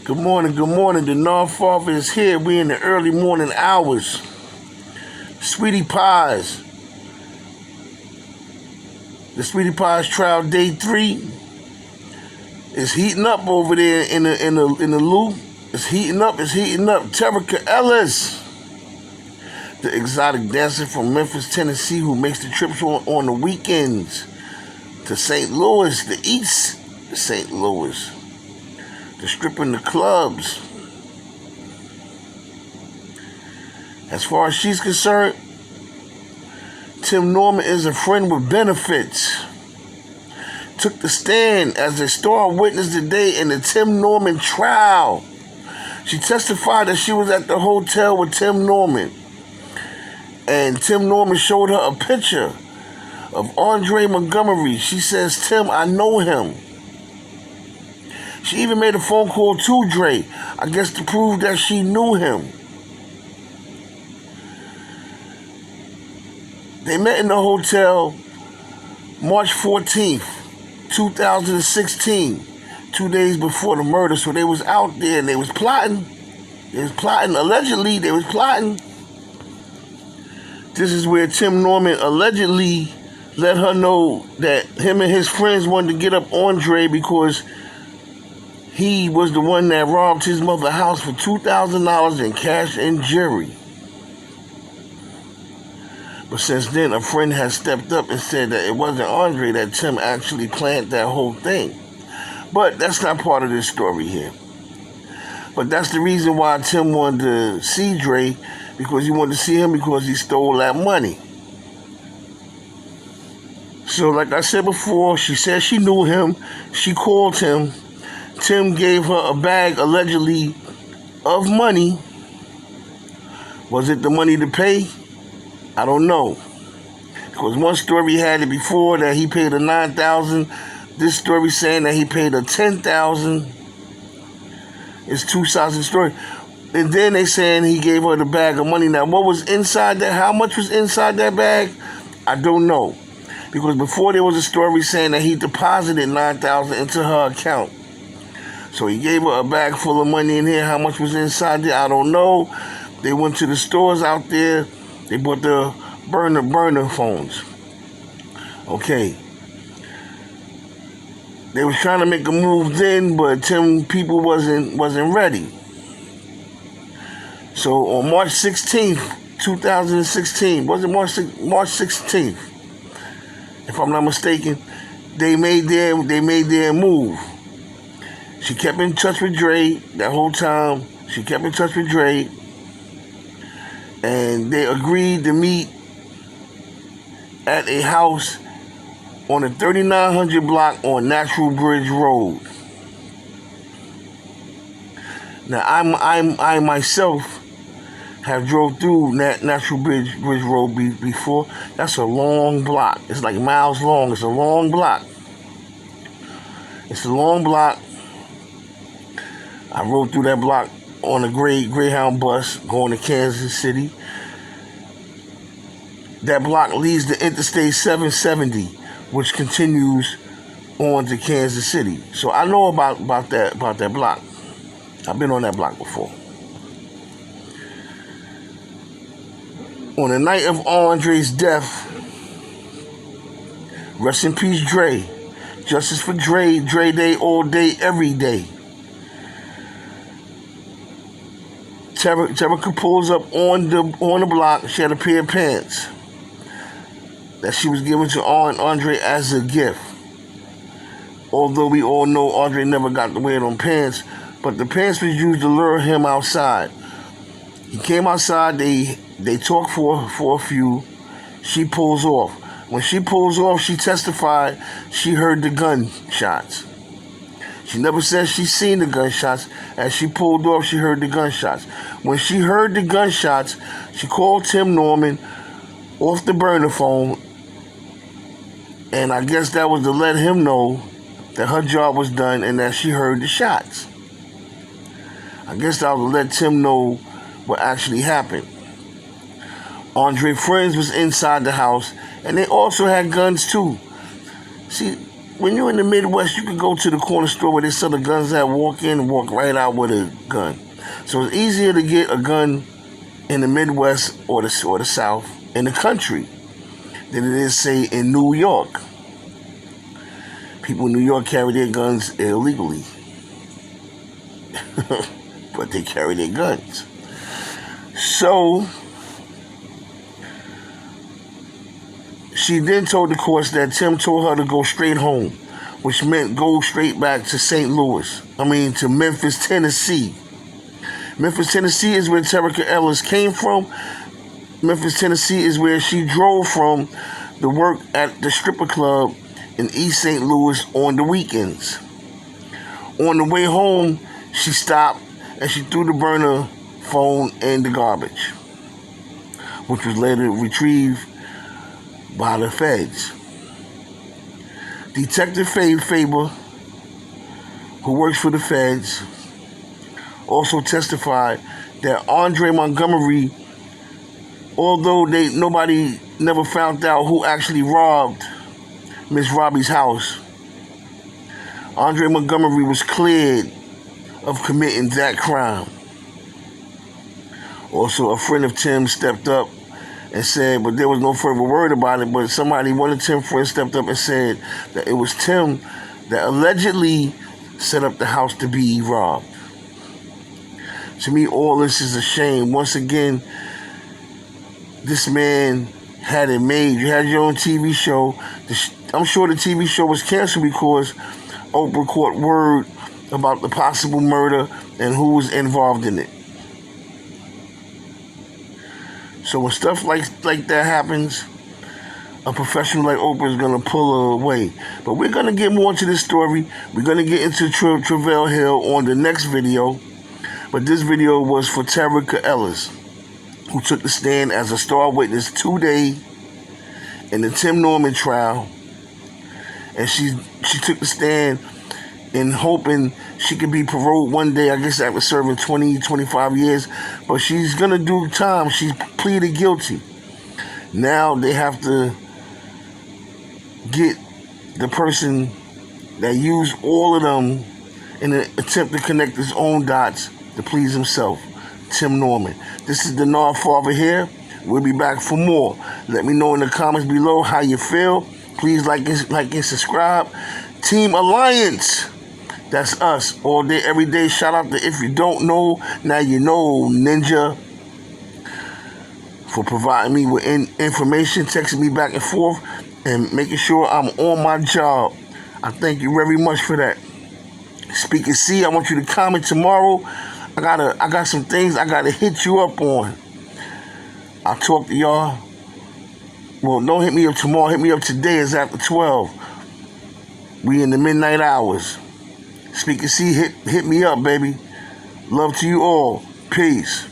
Good morning, good morning. The non-father is here. We in the early morning hours. Sweetie Pies. The Sweetie Pies trial day 3 is heating up over there in the loop. It's heating up. Terica Ellis, the exotic dancer from Memphis, Tennessee, who makes the trips on the weekends to St. Louis, the East St. Louis, to strip in the clubs. As far as she's concerned, Tim Norman is a friend with benefits. Took the stand as a star witness today in the Tim Norman trial. She testified that she was at the hotel with Tim Norman, and Tim Norman showed her a picture of Andre Montgomery. She says, "Tim, I know him." She even made a phone call to Dre, I guess to prove that she knew him. They met in the hotel March 14th, 2016, 2 days before the murder. So they was out there and they was plotting. Allegedly, they was plotting. This is where Tim Norman allegedly let her know that him and his friends wanted to get up Andre because he was the one that robbed his mother's house for $2,000 in cash and jewelry. But since then, a friend has stepped up and said that it wasn't Andre, that Tim actually planned that whole thing. But that's not part of this story here. But that's the reason why Tim wanted to see Dre, because he wanted to see him because he stole that money. So like I said before, she said she knew him. She called him. Tim gave her a bag, allegedly, of money. Was it the money to pay? I don't know. Because one story had it before that he paid her $9,000. This story saying that he paid her $10,000. It's two sides of the story. And then they saying he gave her the bag of money. Now, what was inside that? How much was inside that bag? I don't know. Because before there was a story saying that he deposited $9,000 into her account. So he gave her a bag full of money in here. How much was inside there? I don't know. They went to the stores out there. They bought the burner phones. Okay. They was trying to make a move then, but Tim people wasn't ready. So on March 16th, 2016, was it March 16th? If I'm not mistaken, they made their move. She kept in touch with Dre that whole time. She kept in touch with Dre. And they agreed to meet at a house on the 3900 block on Natural Bridge Road. Now, I myself have drove through Natural Bridge Road before. That's a long block. It's like miles long. It's a long block. I rode through that block on a Greyhound bus going to Kansas City. That block leads to Interstate 770, which continues on to Kansas City. So I know about that block. I've been on that block before. On the night of Andre's death, rest in peace, Dre. Justice for Dre. Dre Day all day, every day. Terica pulls up on the block. She had a pair of pants that she was given to Andre as a gift. Although we all know Andre never got to wear them pants, but the pants was used to lure him outside. He came outside. They talked for a few. She pulls off. When she pulls off, she testified she heard the gunshots. She never said she seen the gunshots. As she pulled off, she heard the gunshots. When she heard the gunshots, she called Tim Norman off the burner phone, and I guess that was to let him know that her job was done and that she heard the shots. I guess that was to let Tim know what actually happened. Andre's friends was inside the house, and they also had guns too. See, when you're in the Midwest, you can go to the corner store where they sell the guns at, walk in and walk right out with a gun. So it's easier to get a gun in the Midwest or the South, in the country, than it is, say, in New York. People in New York carry their guns illegally. But they carry their guns. So she then told the courts that Tim told her to go straight home, which meant go straight back to to Memphis, Tennessee. Memphis, Tennessee is where Terica Ellis came from. Memphis, Tennessee is where she drove from to work at the stripper club in East St. Louis on the weekends. On the way home, she stopped and she threw the burner phone in the garbage, which was later retrieved by the feds. Detective Faber, who works for the feds, also testified that Andre Montgomery, although nobody never found out who actually robbed Miss Robbie's house, Andre Montgomery was cleared of committing that crime. Also, a friend of Tim stepped up and said, but there was no further word about it, but one of Tim's friends stepped up and said that it was Tim that allegedly set up the house to be robbed. To me, all this is a shame. Once again, this man had it made. You had your own TV show. I'm sure the TV show was canceled because Oprah caught word about the possible murder and who was involved in it. So when stuff like that happens, a professional like Oprah is going to pull her away. But we're going to get more into this story. We're going to get into Travell Hill on the next video. But this video was for Terica Ellis, who took the stand as a star witness today in the Tim Norman trial. And she took the stand in hoping she could be paroled one day, I guess after serving 20, 25 years. But she's going to do time. She pleaded guilty. Now they have to get the person that used all of them in an attempt to connect his own dots to please himself, Tim Norman. This is the Nard Father here. We'll be back for more. Let me know in the comments below how you feel. Please like and subscribe. Team Alliance. That's us all day, every day. Shout out to If You Don't Know, Now You Know, Ninja, for providing me with information, texting me back and forth, and making sure I'm on my job. I thank you very much for that. Speaker C, I want you to comment tomorrow. I got some things I gotta hit you up on. I'll talk to y'all. Well, don't hit me up tomorrow. Hit me up today. It's after 12. We in the midnight hours. Speaker C, hit me up, baby. Love to you all. Peace.